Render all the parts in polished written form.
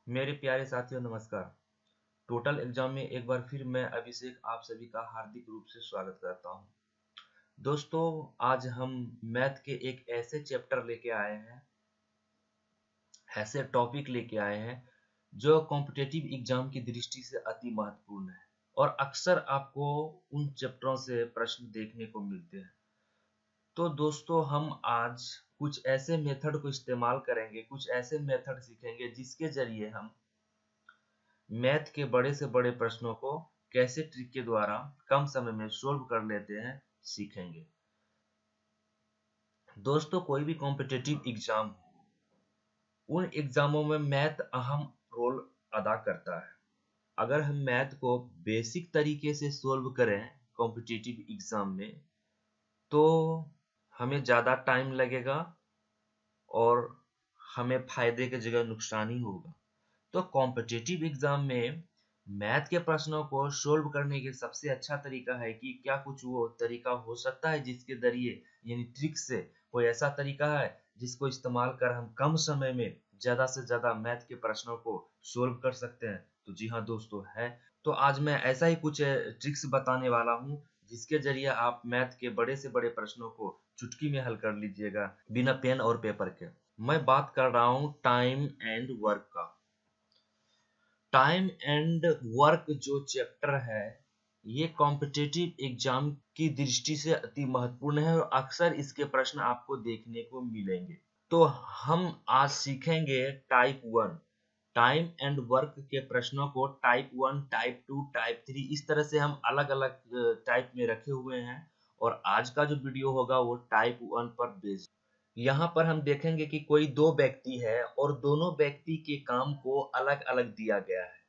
मेरे प्यारे साथियों नमस्कार। टोटल एग्जाम में एक बार फिर मैं अभिषेक आप सभी का हार्दिक रूप से स्वागत करता हूं। दोस्तों, आज हम मैथ के एक ऐसे चैप्टर लेके आए हैं, ऐसे टॉपिक लेके आए हैं जो कॉम्पिटिटिव एग्जाम की दृष्टि से अति महत्वपूर्ण है और अक्सर आपको उन चैप्टरों से प्रश्न देखने को मिलते हैं। तो दोस्तों, हम आज कुछ ऐसे मेथड को इस्तेमाल करेंगे, कुछ ऐसे मेथड सीखेंगे जिसके जरिए हम मैथ के बड़े से बड़े प्रश्नों को कैसे ट्रिक के द्वारा कम समय में सोल्व कर लेते हैं, सीखेंगे। दोस्तों, कोई भी कॉम्पिटिटिव एग्जाम हो, उन एग्जामों में मैथ अहम रोल अदा करता है। अगर हम मैथ को बेसिक तरीके से सोल्व करें कॉम्पिटिटिव एग्जाम में, तो हमें ज़्यादा टाइम लगेगा और हमें फायदे की जगह नुकसान ही होगा। तो कॉम्पिटिटिव एग्जाम में मैथ के प्रश्नों को सोल्व करने के सबसे अच्छा तरीका है कि क्या कुछ वो तरीका हो सकता है जिसके जरिए यानी ट्रिक से कोई ऐसा तरीका है जिसको इस्तेमाल कर हम कम समय में ज्यादा से ज्यादा मैथ के प्रश्नों को सोल्व कर सकते हैं। तो जी हाँ दोस्तों, है। तो आज मैं ऐसा ही कुछ ट्रिक्स बताने वाला हूँ जिसके जरिए आप मैथ के बड़े से बड़े प्रश्नों को चुटकी में हल कर लीजिएगा बिना पेन और पेपर के। मैं बात कर रहा हूँ टाइम एंड वर्क का। टाइम एंड वर्क जो चैप्टर है, ये कॉम्पिटिटिव एग्जाम की दृष्टि से अति महत्वपूर्ण है और अक्सर इसके प्रश्न आपको देखने को मिलेंगे। तो हम आज सीखेंगे टाइप 1 टाइम एंड वर्क के प्रश्नों को। टाइप 1, टाइप 2, टाइप 3 इस तरह से हम अलग अलग टाइप में रखे हुए हैं और आज का जो वीडियो होगा वो टाइप 1 पर बेस्ड। यहाँ पर हम देखेंगे कि कोई दो व्यक्ति है और दोनों व्यक्ति के काम को अलग अलग दिया गया है।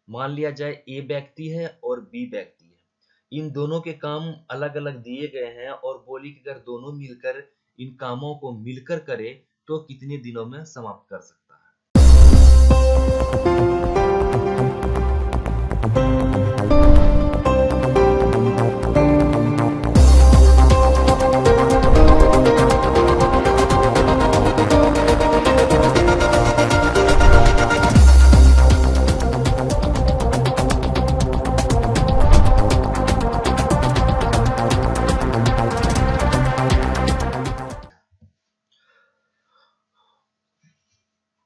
मान लिया जाए ए व्यक्ति है और बी व्यक्ति है। इन दोनों के काम अलग अलग दिए गए हैं और बोली कि अगर दोनों मिलकर इन कामों को मिलकर करे तो कितने दिनों में समाप्त कर सकता है।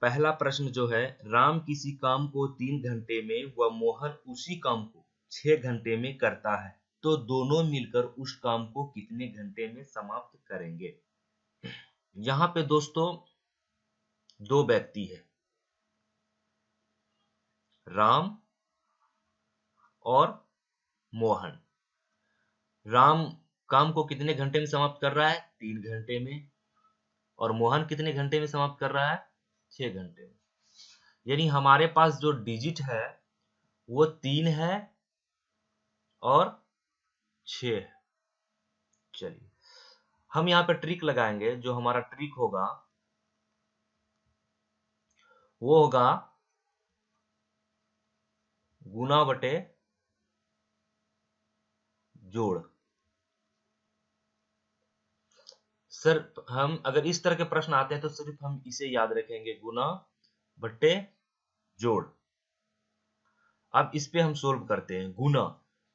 पहला प्रश्न जो है, राम किसी काम को 3 घंटे में व मोहन उसी काम को 6 घंटे में करता है, तो दोनों मिलकर उस काम को कितने घंटे में समाप्त करेंगे। यहाँ पे दोस्तों दो व्यक्ति है, राम और मोहन। राम काम को कितने घंटे में समाप्त कर रहा है, 3 घंटे में। और मोहन कितने घंटे में समाप्त कर रहा है, 6 घंटे में। यानी हमारे पास जो डिजिट है वो 3 है और 6 है। चलिए हम यहाँ पे ट्रिक लगाएंगे। जो हमारा ट्रिक होगा वो होगा गुना बटे जोड़। सर, हम अगर इस तरह के प्रश्न आते हैं तो सिर्फ हम इसे याद रखेंगे, गुना बटे जोड़। अब इस पे हम सोल्व करते हैं। गुना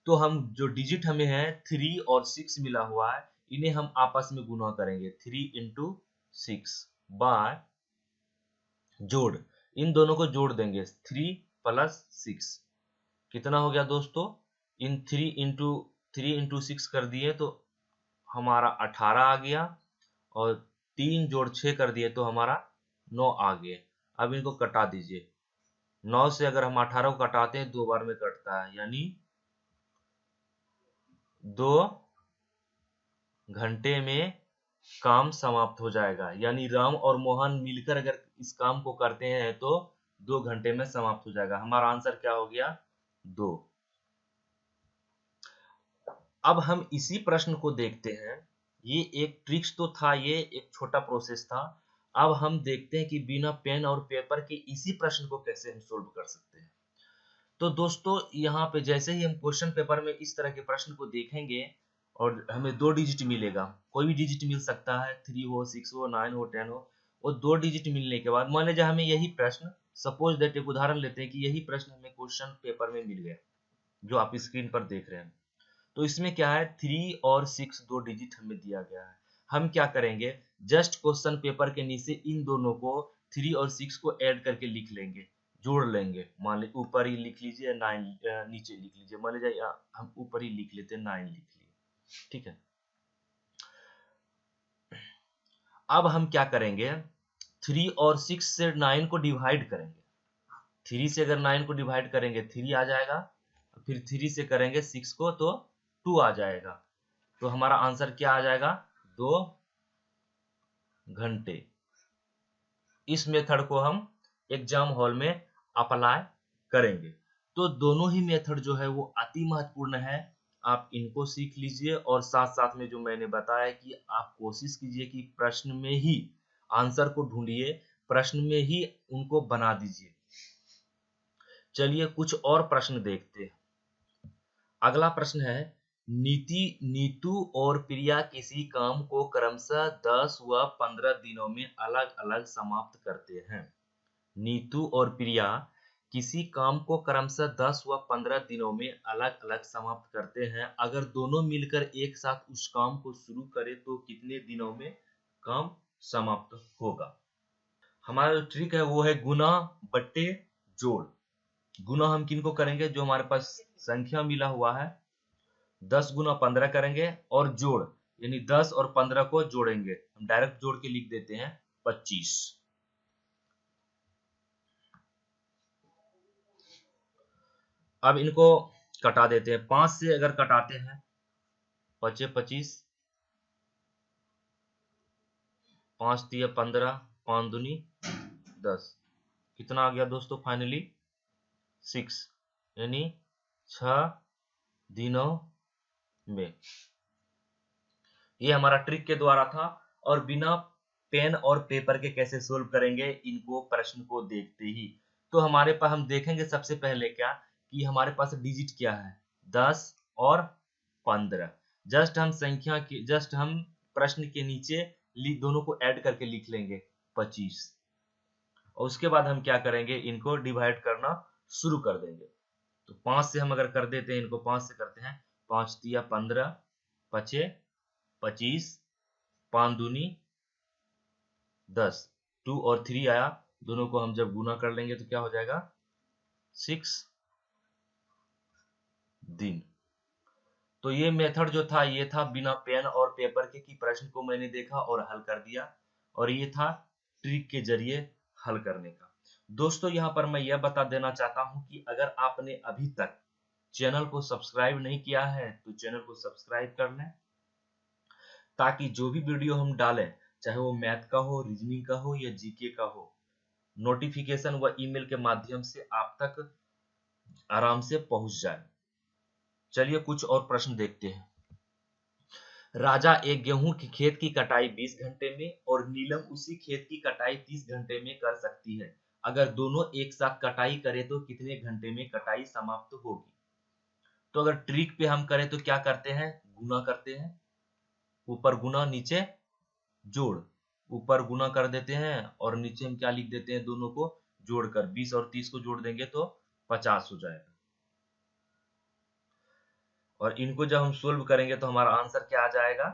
तो हम जो डिजिट हमें है 3 और 6 मिला हुआ है, इन्हें हम आपस में गुना करेंगे। 3 इंटू 6 बाय जोड़, इन दोनों को जोड़ देंगे। 3 प्लस 6 कितना हो गया दोस्तों, इन 3 इंटू 6 कर दिए तो हमारा 18 आ गया और 3 जोड़ 6 कर दिए तो हमारा 9 आ गया। अब इनको कटा दीजिए। 9 से अगर हम 18 को कटाते हैं 2 बार में कटता है, यानी 2 घंटे में काम समाप्त हो जाएगा। यानी राम और मोहन मिलकर अगर इस काम को करते हैं तो 2 घंटे में समाप्त हो जाएगा। हमारा आंसर क्या हो गया, 2। अब हम इसी प्रश्न को देखते हैं। ये एक ट्रिक्स तो था, ये एक छोटा प्रोसेस था। अब हम देखते हैं कि बिना पेन और पेपर के इसी प्रश्न को कैसे हम सोल्व कर सकते हैं। तो दोस्तों, यहाँ पे जैसे ही हम क्वेश्चन पेपर में इस तरह के प्रश्न को देखेंगे और हमें 2 डिजिट मिलेगा, कोई भी डिजिट मिल सकता है, 3 हो, 6 हो, 9 हो, 10 हो। और 2 डिजिट मिलने के बाद मान लीजिए हमें यही प्रश्न सपोज दैट एक उदाहरण लेते हैं कि यही प्रश्न हमें क्वेश्चन पेपर में मिल गया जो आप स्क्रीन पर देख रहे हैं। तो इसमें क्या है, 3 और 6 दो डिजिट हमें दिया गया है। हम क्या करेंगे, जस्ट क्वेश्चन पेपर के नीचे इन दोनों को 3 और 6 को ऐड करके लिख लेंगे, जोड़ लेंगे। मान लीजिए ऊपर ही लिख लीजिए 9, नीचे लिख लीजिए, मान लीजिए हम ऊपर ही लिख लेते हैं 9 लिख लिए, ठीक है। अब हम क्या करेंगे, 3 और 6 से 9 को डिवाइड करेंगे। 3 से अगर 9 को डिवाइड करेंगे 3 आ जाएगा, फिर 3 से करेंगे 6 को तो 2 आ जाएगा। तो हमारा आंसर क्या आ जाएगा, 2 घंटे। इस मेथड को हम एग्जाम हॉल में अप्लाई करेंगे। तो दोनों ही मेथड जो है वो अति महत्वपूर्ण है, आप इनको सीख लीजिए और साथ साथ में जो मैंने बताया कि आप कोशिश कीजिए कि प्रश्न में ही आंसर को ढूंढिए, प्रश्न में ही उनको बना दीजिए। चलिए कुछ और प्रश्न देखते हैं। अगला प्रश्न है, नीतू और प्रिया किसी काम को क्रमशः 10 व 15 दिनों में अलग अलग समाप्त करते हैं। नीतू और प्रिया किसी काम को क्रमशः 10 व 15 दिनों में अलग अलग समाप्त करते हैं। अगर दोनों मिलकर एक साथ उस काम को शुरू करें तो कितने दिनों में काम समाप्त होगा। हमारा जो ट्रिक है वो है गुना बट्टे जोड़। गुना हम किनको करेंगे, जो हमारे पास संख्या मिला हुआ है 10 गुना 15 करेंगे, और जोड़ यानी 10 और 15 को जोड़ेंगे, हम डायरेक्ट जोड़ के लिख देते हैं 25। अब इनको कटा देते हैं, 5 से अगर कटाते हैं 5 25, 5 तिया 15, 5 दूनी 10, कितना आ गया दोस्तों फाइनली 6, यानी 6 दिनों में। ये हमारा ट्रिक के द्वारा था, और बिना पेन और पेपर के कैसे सोल्व करेंगे इनको प्रश्न को देखते ही। तो हमारे पास हम देखेंगे सबसे पहले क्या, कि हमारे पास डिजिट क्या है 10 और 15। जस्ट हम प्रश्न के नीचे दोनों को ऐड करके लिख लेंगे 25, और उसके बाद हम क्या करेंगे, इनको डिवाइड करना शुरू कर देंगे। तो 5 से हम अगर कर देते हैं, इनको 5 से करते हैं, 5 तिया 15, 5 25, 5 दूनी 10, 2 और 3 आया, दोनों को हम जब गुना कर लेंगे तो क्या हो जाएगा 6 दिन। तो ये मेथड जो था ये था बिना पेन और पेपर के, कि प्रश्न को मैंने देखा और हल कर दिया, और ये था ट्रिक के जरिए हल करने का। दोस्तों यहाँ पर मैं यह बता देना चाहता हूँ कि अगर आपने अभी तक चैनल को सब्सक्राइब नहीं किया है तो चैनल को सब्सक्राइब कर लें, ताकि जो भी वीडियो हम डालें, चाहे वो मैथ का हो, रीजनिंग का हो या जीके का हो, नोटिफिकेशन व ईमेल के माध्यम से आप तक आराम से पहुंच जाए। चलिए कुछ और प्रश्न देखते हैं। राजा एक गेहूं की खेत की कटाई 20 घंटे में और नीलम उसी खेत की कटाई 30 घंटे में कर सकती है। अगर दोनों एक साथ कटाई करें तो कितने घंटे में कटाई समाप्त होगी। तो अगर ट्रिक पे हम करें तो क्या करते हैं, गुना करते हैं, ऊपर गुना नीचे जोड़, ऊपर गुना कर देते हैं और नीचे हम क्या लिख देते हैं, दोनों को जोड़कर 20 और 30 को जोड़ देंगे तो 50 हो जाएगा। और इनको जब हम सोल्व करेंगे तो हमारा आंसर क्या आ जाएगा,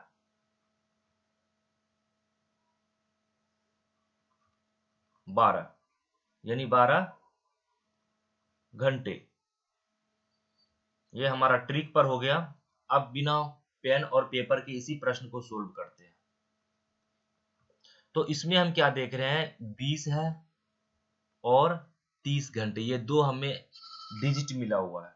12, यानी 12 घंटे। ये हमारा ट्रिक पर हो गया। अब बिना पेन और पेपर के इसी प्रश्न को सोल्व करते हैं। तो इसमें हम क्या देख रहे हैं, 20 है और 30 घंटे, ये दो हमें डिजिट मिला हुआ है।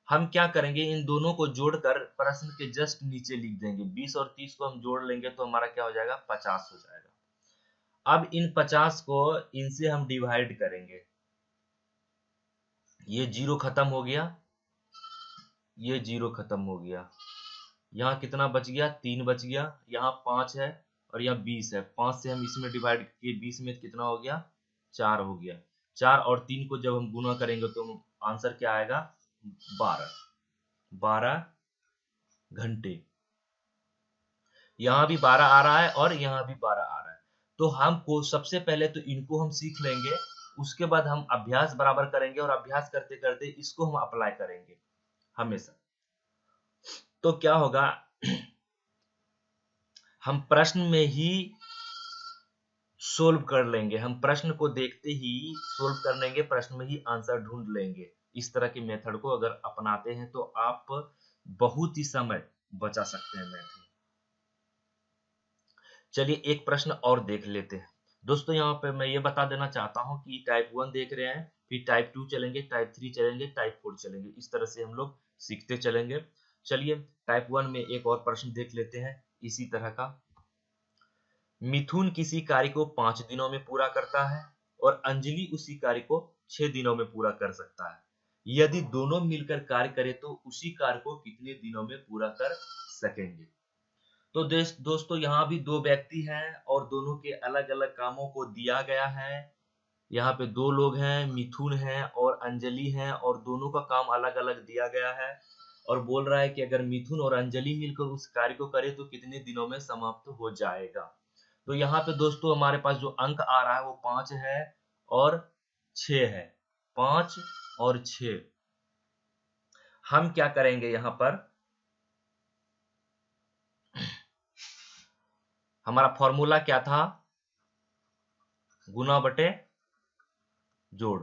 हम क्या करेंगे, इन दोनों को जोड़कर प्रश्न के जस्ट नीचे लिख देंगे। 20 और 30 को हम जोड़ लेंगे तो हमारा क्या हो जाएगा, 50 हो जाएगा। अब इन 50 को इनसे हम डिवाइड करेंगे, ये जीरो खत्म हो गया, ये जीरो खत्म हो गया, यहाँ कितना बच गया, 3 बच गया, यहाँ 5 है और यहाँ 20 है। 5 से हम इसमें डिवाइड किए, 20 में कितना हो गया, 4 हो गया। 4 और 3 को जब हम गुना करेंगे तो आंसर क्या आएगा, 12 घंटे। यहाँ भी 12 आ रहा है और यहाँ भी 12 आ रहा है। तो हमको सबसे पहले तो इनको हम सीख लेंगे, उसके बाद हम अभ्यास बराबर करेंगे और अभ्यास करते करते इसको हम अप्लाई करेंगे हमेशा। तो क्या होगा, हम प्रश्न में ही सोल्व कर लेंगे, हम प्रश्न को देखते ही सोल्व कर लेंगे, प्रश्न में ही आंसर ढूंढ लेंगे। इस तरह के मेथड को अगर अपनाते हैं तो आप बहुत ही समय बचा सकते हैं मैथ में। चलिए एक प्रश्न और देख लेते हैं। दोस्तों यहाँ पे मैं ये बता देना चाहता हूँ कि टाइप 1 देख रहे हैं, फिर टाइप 2 चलेंगे, टाइप 3 चलेंगे, टाइप 4 चलेंगे, इस तरह से हम लोग सीखते चलेंगे। चलिए टाइप 1 में एक और प्रश्न देख लेते हैं इसी तरह का। मिथुन किसी कार्य को 5 दिनों में पूरा करता है और अंजलि उसी कार्य को 6 दिनों में पूरा कर सकता है। यदि दोनों मिलकर कार्य करें तो उसी कार्य को कितने दिनों में पूरा कर सकेंगे। तो दोस्तों यहाँ भी दो व्यक्ति हैं और दोनों के अलग अलग कामों को दिया गया है। यहाँ पे दो लोग हैं, मिथुन है और अंजलि है, और दोनों का काम अलग अलग दिया गया है और बोल रहा है कि अगर मिथुन और अंजलि मिलकर उस कार्य को करें तो कितने दिनों में समाप्त हो जाएगा। तो यहाँ पे दोस्तों हमारे पास जो अंक आ रहा है वो 5 है और 6 है, 5 और 6। हम क्या करेंगे यहाँ पर, हमारा फॉर्मूला क्या था, गुना बटे जोड़।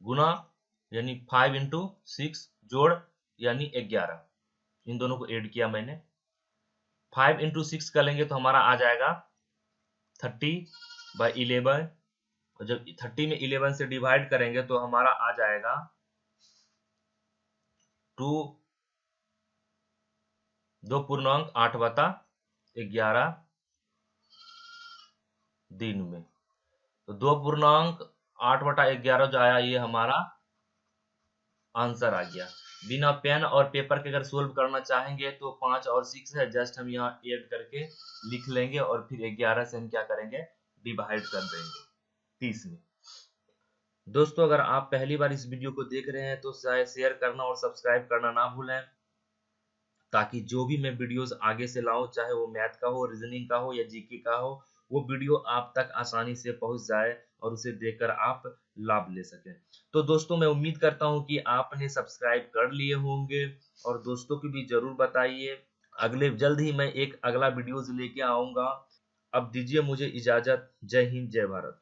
गुना यानी 5 इंटू 6, जोड़ यानी 11। इन दोनों को ऐड किया मैंने। 5 इंटू 6 करेंगे तो हमारा आ जाएगा 30/11, और जब 30 में 11 से डिवाइड करेंगे तो हमारा आ जाएगा 2 पूर्णांक 8/11 दिन में। तो 2 पूर्णांक 8/11 जो आया ये हमारा आंसर आ गया। बिना पेन और पेपर के अगर सोल्व करना चाहेंगे तो 5 और 6 है, जस्ट हम यहाँ ऐड करके लिख लेंगे और फिर 11 से हम क्या करेंगे, डिवाइड कर देंगे 30 में। दोस्तों अगर आप पहली बार इस वीडियो को देख रहे हैं तो शेयर करना और सब्सक्राइब करना ना भूलें, ताकि जो भी मैं वीडियोस आगे से लाऊं, चाहे वो मैथ का हो, रीजनिंग का हो या जीके का हो, वो वीडियो आप तक आसानी से पहुंच जाए और उसे देखकर आप लाभ ले सकें। तो दोस्तों मैं उम्मीद करता हूं कि आपने सब्सक्राइब कर लिए होंगे और दोस्तों को भी जरूर बताइए। जल्द ही मैं एक अगला वीडियोस लेके आऊंगा। अब दीजिए मुझे इजाजत। जय हिंद, जय भारत।